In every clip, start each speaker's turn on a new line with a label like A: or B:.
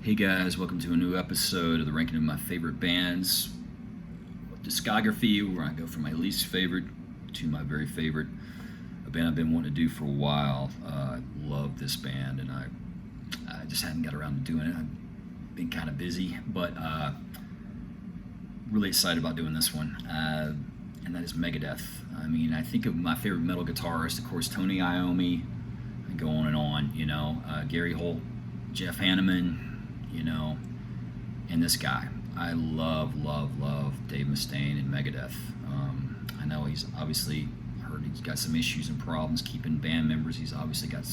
A: Hey guys, welcome to a new episode of the Ranking of My Favorite Bands discography, where I go from my least favorite to my very favorite. A band I've been wanting to do for a while. I love this band, and I just hadn't got around to doing it. I've been kind of busy, but really excited about doing this one, and that is Megadeth. I mean, I think of my favorite metal guitarist, of course, Tony Iommi. I go on and on, Gary Holt, Jeff Hanneman, and this guy. I love Dave Mustaine and Megadeth. I know he's obviously he's got some issues and problems keeping band members. He's obviously got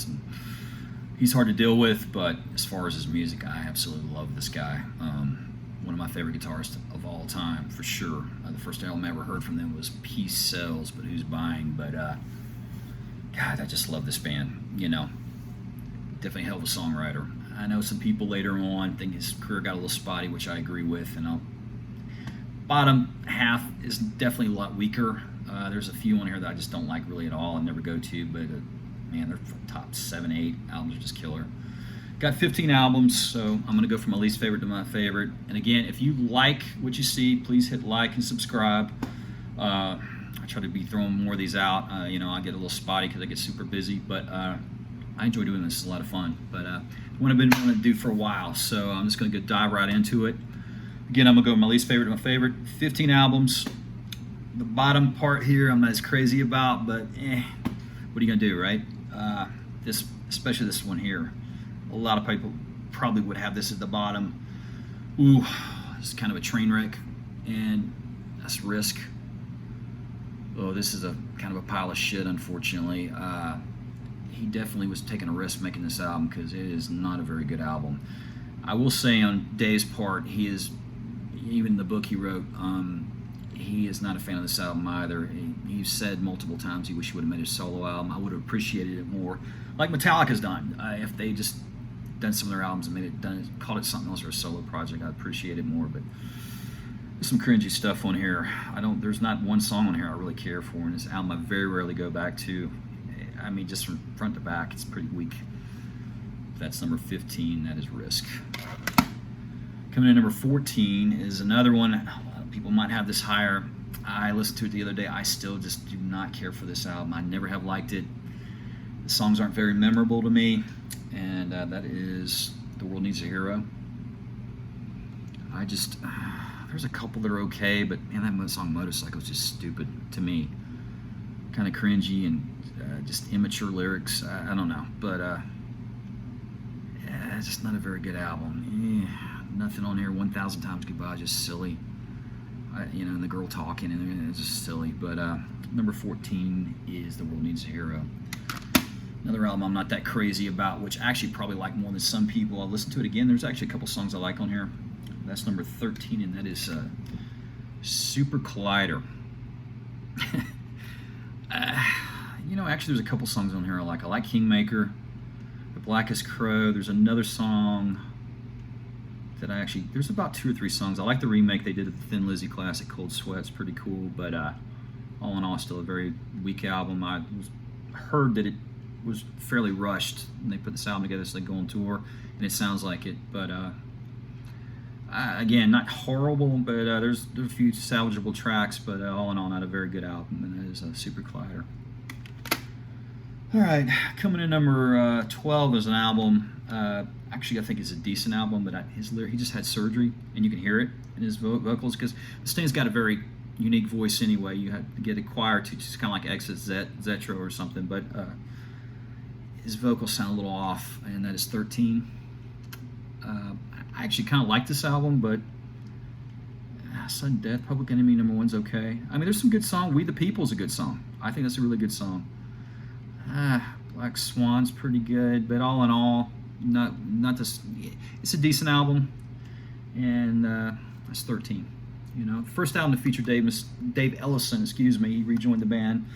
A: he's hard to deal with, but as far as his music, I absolutely love this guy. One of my favorite guitarists of all time, for sure. The first album I ever heard from them was Peace Sells, but Who's Buying? But God, I just love this band. Definitely a hell of a songwriter. I know some people later on think his career got a little spotty, which I agree with, and bottom half is definitely a lot weaker. There's a few on here that I just don't like really at all and never go to, but man, their top 7, 8 albums are just killer. Got 15 albums, so I'm going to go from my least favorite to my favorite. And again, if you like what you see, please hit like and subscribe. I try to be throwing more of these out. I get a little spotty because I get super busy, but I enjoy doing this. It's a lot of fun. But one I've been wanting to do for a while, so I'm just going to dive right into it. Again, I'm going to go from my least favorite to my favorite. 15 albums. The bottom part here I'm not as crazy about, but what are you going to do, right? Especially this one here. A lot of people probably would have this at the bottom. Ooh, it's kind of a train wreck, and that's Risk. Oh, this is a kind of a pile of shit, unfortunately. He definitely was taking a risk making this album because it is not a very good album. I will say on Dave's part, he is, even the book he wrote, he is not a fan of this album either. He said multiple times he wished he would have made a solo album. I would have appreciated it more, like Metallica's done. If they just done some of their albums and called it something else or a solo project, I'd appreciate it more. But there's some cringy stuff on here. There's not one song on here I really care for, and this album I very rarely go back to. I mean, just from front to back, it's pretty weak. That's number 15. That is Risk. Coming in number 14 is another one. A lot of people might have this higher. I listened to it the other day. I still just do not care for this album. I never have liked it. The songs aren't very memorable to me, and that is The World Needs a Hero. There's a couple that are okay, but man, that song Motorcycle is just stupid to me. Kind of cringy and just immature lyrics. I don't know, but it's just not a very good album. Nothing on here. 1,000 Times Goodbye, just silly. And the girl talking, and it's just silly. But number 14 is The World Needs a Hero. Another album I'm not that crazy about, which I actually probably like more than some people. I'll listen to it again. There's actually a couple songs I like on here. That's number 13, and that is Super Collider. Actually, there's a couple songs on here I like. I like Kingmaker, The Blackest Crow. There's another song that there's about 2 or 3 songs. I like the remake they did of the Thin Lizzy classic, Cold Sweat's pretty cool, but all in all, still a very weak album. I heard that it was fairly rushed when they put this album together, so they go on tour, and it sounds like it, but again, not horrible, but there's a few salvageable tracks, but all in all, not a very good album, and that is Super Collider. All right, coming in number 12 is an album. Actually, I think it's a decent album, but he just had surgery, and you can hear it in his vocals because Mustaine's got a very unique voice anyway. You have to get a choir to just kind of like Exit Zetro or something, but his vocals sound a little off, and that is 13. I actually kind of like this album, but Sudden Death, Public Enemy #1's okay. I mean, there's some good song. We the People is a good song. I think that's a really good song. Black Swan's pretty good, but all in all, not this. It's a decent album, and that's 13. The first album to feature Dave Ellison. He rejoined the band.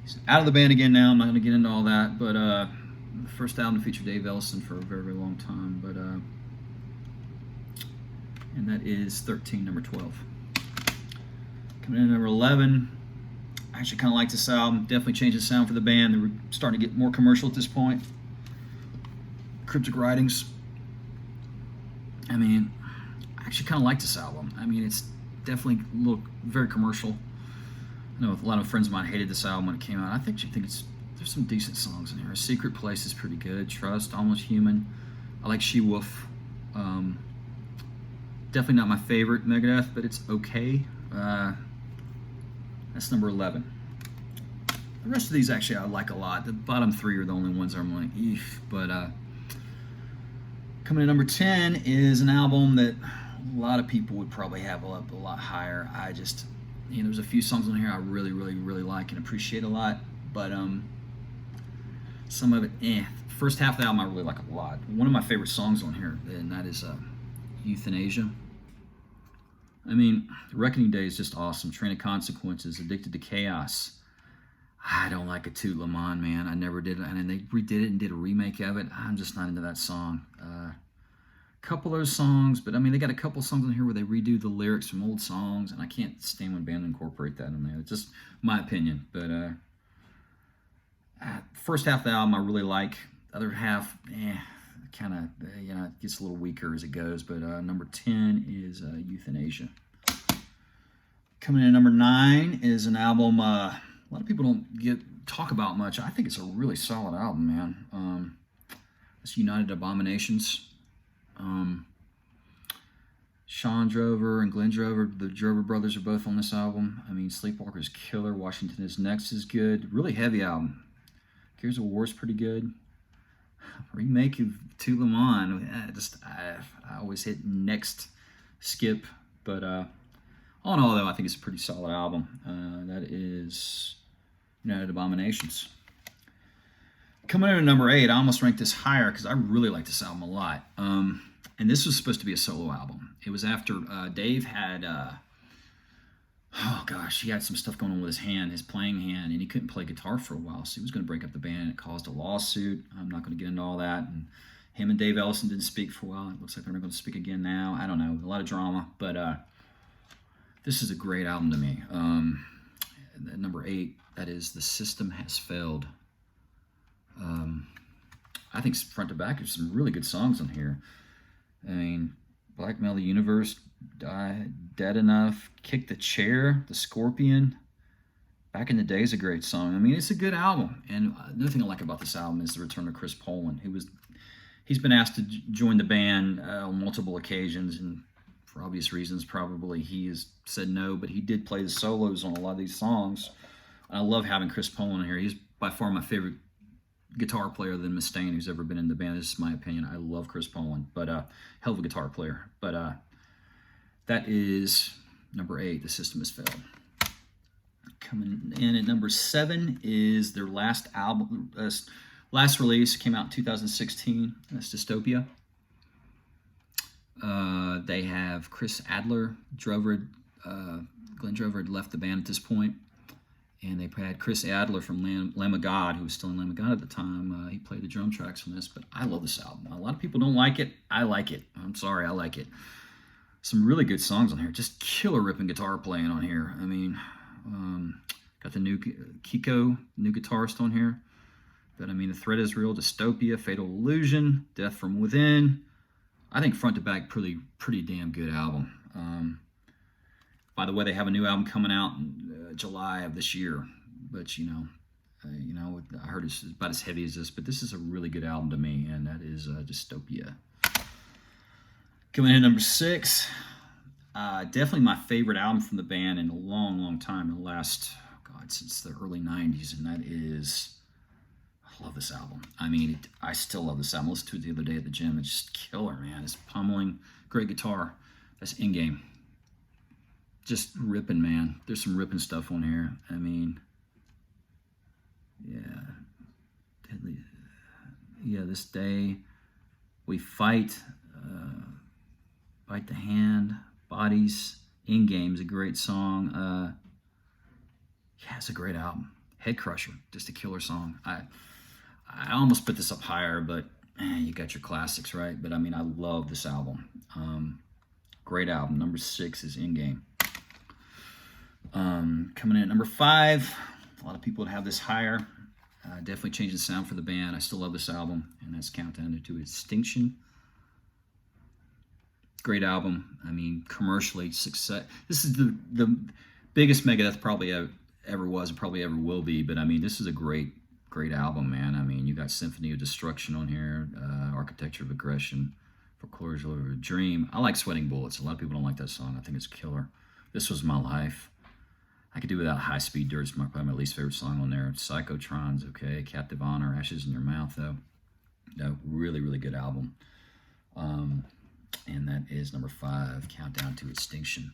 A: He's out of the band again now. I'm not going to get into all that, but the first album to feature Dave Ellison for a very, very long time. But and that is 13, number 12. Coming in at number 11. I actually kind of like this album. Definitely changed the sound for the band. They were starting to get more commercial at this point. Cryptic Writings. I mean, I actually kind of like this album. I mean, it's definitely very commercial. I know a lot of friends of mine hated this album when it came out. I think there's some decent songs in here. Secret Place is pretty good. Trust, Almost Human. I like She Wolf. Um, Definitely not my favorite Megadeth, but it's okay. That's number 11. The rest of these actually I like a lot. The bottom 3 are the only ones I'm like, eef. But coming to number 10 is an album that a lot of people would probably have up a lot higher. I just, there's a few songs on here I really, really, really like and appreciate a lot. But some of it, First half of the album I really like a lot. One of my favorite songs on here, and that is Euthanasia. I mean, Reckoning Day is just awesome. Train of Consequences, Addicted to Chaos. I don't like A Tout Le Monde, man. I never did. And they redid it and did a remake of it. I'm just not into that song. Couple of those songs, but I mean, they got a couple songs in here where they redo the lyrics from old songs, and I can't stand when bands incorporate that in there. It's just my opinion. But first half of the album I really like. The other half, kind of, it gets a little weaker as it goes. But number 10 is Euthanasia. Coming in at number 9 is an album a lot of people don't talk about much. I think it's a really solid album, man. It's United Abominations. Sean Drover and Glenn Drover, the Drover brothers, are both on this album. I mean, Sleepwalker's killer. Washington Is Next is good. Really heavy album. Gears of War is pretty good. Remake of To Le Monde. I always hit next skip. But all in all, though, I think it's a pretty solid album. That is United Abominations. Coming in at number 8, I almost ranked this higher because I really like this album a lot. And this was supposed to be a solo album. It was after Dave had, he had some stuff going on with his hand, his playing hand, and he couldn't play guitar for a while, so he was going to break up the band. It caused a lawsuit. I'm not going to get into all that. And him and Dave Ellison didn't speak for a while. It looks like they're not going to speak again now. I don't know. A lot of drama, but this is a great album to me. At number 8, that is The System Has Failed. I think front to back, there's some really good songs on here. I mean, Blackmail the Universe, Dead Enough, Kick the Chair, The Scorpion. Back in the Day is a great song. I mean, it's a good album. And another thing I like about this album is the return of Chris Poland. He's been asked to join the band on multiple occasions, and for obvious reasons, probably he has said no, but he did play the solos on a lot of these songs. And I love having Chris Poland here. He's by far my favorite guitar player than Mustaine who's ever been in the band. This is my opinion. I love Chris Poland, but hell of a guitar player. But that is number 8, The System Has Failed. Coming in at number 7 is their last album, last release, came out in 2016. That's Dystopia. They have Chris Adler, Glenn Drover had left the band at this point. And they had Chris Adler from Lamb of God, who was still in Lamb of God at the time. He played the drum tracks on this, but I love this album. A lot of people don't like it. I like it. I'm sorry, I like it. Some really good songs on here. Just killer ripping guitar playing on here. I mean, got the new Kiko, new guitarist on here. But I mean, The Threat Is Real, Dystopia, Fatal Illusion, Death From Within. I think front to back, pretty damn good album. By the way, they have a new album coming out in July of this year. But I heard it's about as heavy as this. But this is a really good album to me, and that is Dystopia. Coming in at number 6, definitely my favorite album from the band in a long, long time. In the last, since the early '90s, and that is, I love this album. I mean, I still love this album. I listened to it the other day at the gym. It's just killer, man. It's pummeling, great guitar. That's In Game. Just ripping, man. There's some ripping stuff on here. I mean, This Day, We Fight, Bite the Hand, Bodies, In Game is a great song. It's a great album. Head Crusher, just a killer song. I almost put this up higher, but you got your classics, right? But I mean, I love this album. Great album. Number 6 is In Game. Coming in at number 5, a lot of people would have this higher. Definitely changed the sound for the band. I still love this album, and that's Countdown to Extinction. Great album. I mean, commercially success. This is the biggest Megadeth probably ever was and probably ever will be. But I mean, this is a great album, man. I mean, you got Symphony of Destruction on here, Architecture of Aggression, For Closure of a Dream. I like Sweating Bullets. A lot of people don't like that song. I think it's killer. This Was My Life. I could do without High Speed Dirt. It's probably my least favorite song on there. Psychotron's okay. Captive Honor, Ashes in Your Mouth, though. No, really good album. And that is number 5, Countdown to Extinction.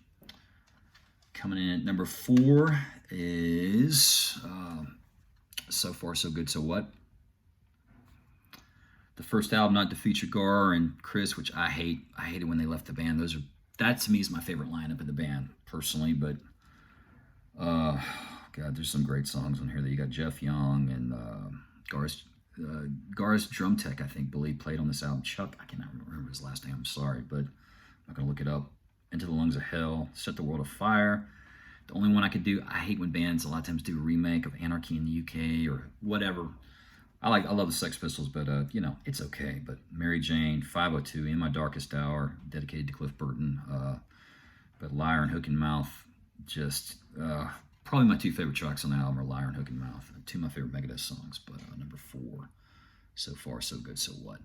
A: Coming in at number 4 is So Far So Good So What. The first album not to feature Gar and Chris, which I hate. I hated when they left the band. That to me is my favorite lineup of the band personally. But God, there's some great songs on here. That you got Jeff Young and Gar's drum tech, I think, played on this album. Chuck, I cannot remember his last name. I'm sorry, but I'm not gonna look it up. Into the Lungs of Hell, Set the World Afire. The only one I could do. I hate when bands a lot of times do a remake of Anarchy in the UK or whatever. I love the Sex Pistols, but it's okay. But Mary Jane, 502, In My Darkest Hour, dedicated to Cliff Burton. But Liar and Hook and Mouth, just probably my 2 favorite tracks on the album are Liar and Hook and Mouth. 2 of my favorite Megadeth songs. But number 4, So Far So Good So What.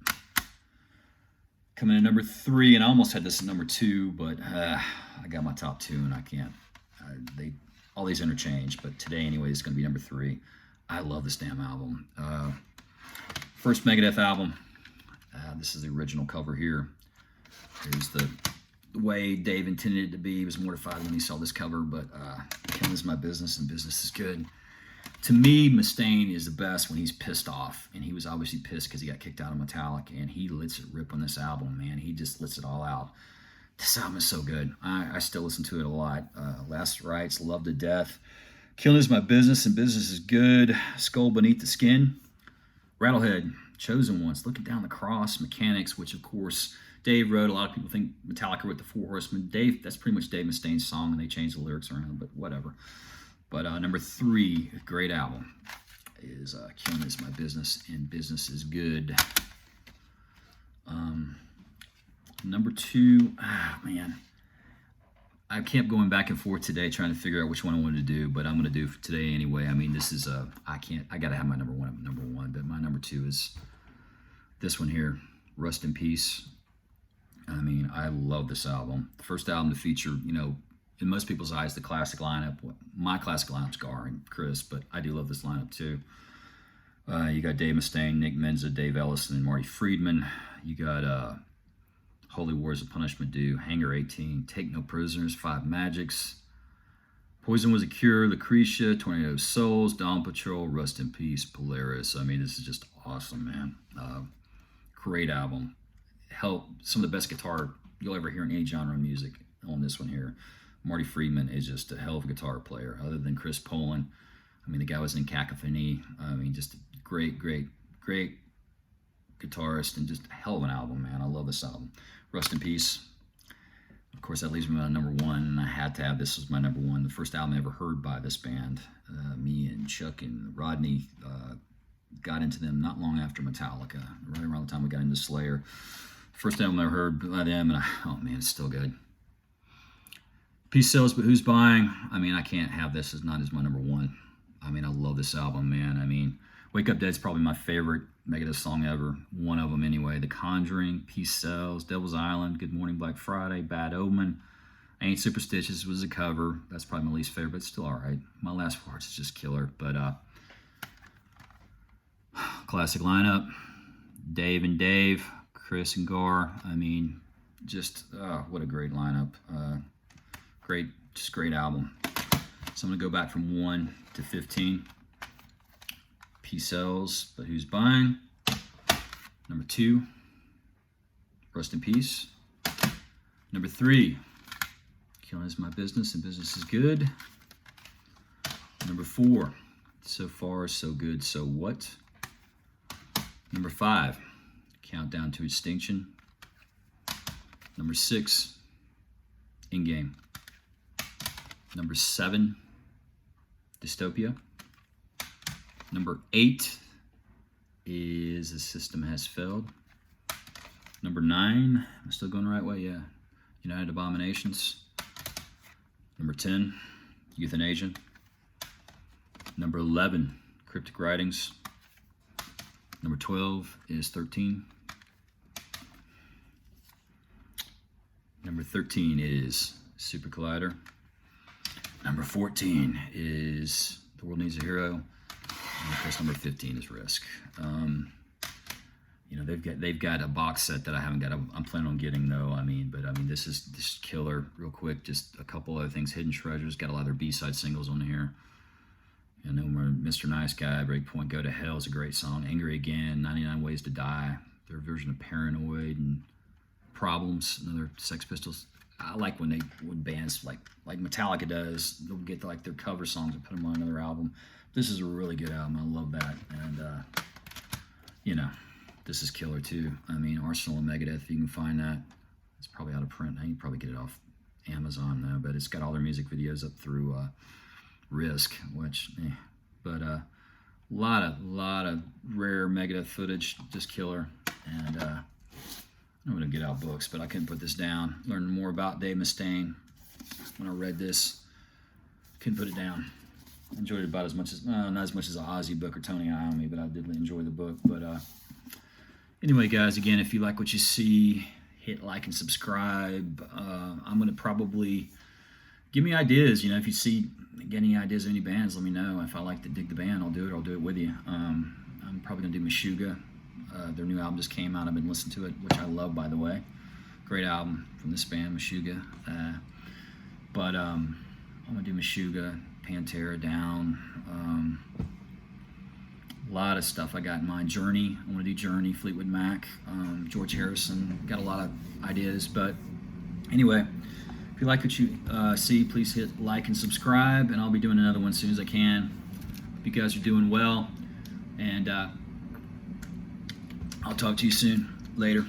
A: Coming in at number 3, and I almost had this at number 2, but I got my top 2, and I can't. All these interchange, but today anyway, it's going to be number 3. I love this damn album. First Megadeth album. This is the original cover here. Here's the way Dave intended it to be. He was mortified when he saw this cover, but Killing Is My Business and Business Is Good. To me, Mustaine is the best when he's pissed off, and he was obviously pissed because he got kicked out of Metallica, and he lets it rip on this album, man. He just lets it all out. This album is so good. I still listen to it a lot. Last Rites, Love to Death. Killing Is My Business and Business Is Good. Skull Beneath the Skin. Rattlehead, Chosen Ones, Looking Down the Cross, Mechanics, which of course Dave wrote. A lot of people think Metallica wrote the Four Horsemen. That's pretty much Dave Mustaine's song, and they changed the lyrics around, but whatever. But number 3, great album, is Killing Is My Business and Business Is Good. Number 2, man. I kept going back and forth today trying to figure out which one I wanted to do, but I'm going to do for today anyway. I mean, this is I got to have my number 1 at number 1, but my number 2 is this one here, Rust in Peace. I mean, I love this album. The first album to feature, in most people's eyes, the classic lineup. My classic lineup's Gar and Chris, but I do love this lineup too. You got Dave Mustaine, Nick Menza, Dave Ellison, and Marty Friedman. You got Holy Wars of Punishment Due, Hangar 18, Take No Prisoners, Five Magics, Poison Was a Cure, Lucretia, Tornado of Souls, Dawn Patrol, Rust in Peace, Polaris. I mean, this is just awesome, man. Great album. Some of the best guitar you'll ever hear in any genre of music on this one here. Marty Friedman is just a hell of a guitar player, other than Chris Poland. I mean, the guy was in Cacophony. I mean, just a great guitarist, and just a hell of an album, man. I love this album. Rust in Peace. Of course, that leaves me on number 1, and I had to have this as my number 1. The first album I ever heard by this band. Me and Chuck and Rodney got into them not long after Metallica, right around the time we got into Slayer. First album I ever heard by them, and oh man, it's still good. Peace Sells, But Who's Buying? I mean, I can't have this as my number 1. I mean, I love this album, man. I mean, Wake Up Dead's probably my favorite Megadeth song ever. One of them anyway. The Conjuring, Peace Sells, Devil's Island, Good Morning Black Friday, Bad Omen. Ain't Superstitious was a cover. That's probably my least favorite, but it's still all right. My Last Words is just killer. But classic lineup. Dave and Dave, Chris and Gar. I mean, just what a great lineup. Great album. So I'm going to go back from 1 to 15. Peace Sells, But Who's Buying? Number 2, Rust in Peace. Number 3, Killing Is My Business and Business Is Good. Number 4, So Far So Good So What? Number 5, Countdown to Extinction. Number 6, In Game. Number 7, Dystopia. Number 8 is The System Has Failed. Number 9, am I still going the right way? Yeah. United Abominations. Number 10, Euthanasia. Number 11, Cryptic Writings. Number 12 is 13. Number 13 is Super Collider. Number 14 is The World Needs a Hero. And of course, number 15 is Risk. You know, they've got a box set that I haven't got. I'm planning on getting though. But this is killer. Real quick, just a couple other things. Hidden Treasures, got a lot of their B-side singles on here. I know Mr. Nice Guy, Breakpoint, Go to Hell is a great song. Angry Again, 99 Ways to Die, their version of Paranoid, and Problems, another Sex Pistols. I like when bands like Metallica does, they'll get like their cover songs and put them on another album. This is a really good album. I love that. And, you know, this is killer too. Arsenal and Megadeth, if you can find that. It's probably out of print now. You can probably get it off Amazon though, but it's got all their music videos up through Risk, which, but a lot of rare Megadeth footage, just killer. And I'm going to get out books, but I couldn't put this down. Learned more about Dave Mustaine when I read this. Couldn't put it down. Enjoyed it about as much as, not as much as an Ozzy book or Tony Iommi, but I did enjoy the book. But anyway, guys, again, if you like what you see, hit like and subscribe. I'm going to probably give me ideas. You know, if you get any ideas of any bands, let me know. If I like to dig the band, I'll do it with you. I'm probably going to do Meshuggah. Their new album just came out. I've been listening to it, which I love, by the way. Great album from this band, Meshuggah. But I'm going to do Meshuggah, Pantera, Down. A lot of stuff I got in mind. Journey, I want to do Journey, Fleetwood Mac, George Harrison. Got a lot of ideas. But anyway, if you like what you see, please hit like and subscribe. And I'll be doing another one as soon as I can. Hope you guys are doing well. And I'll talk to you soon. Later.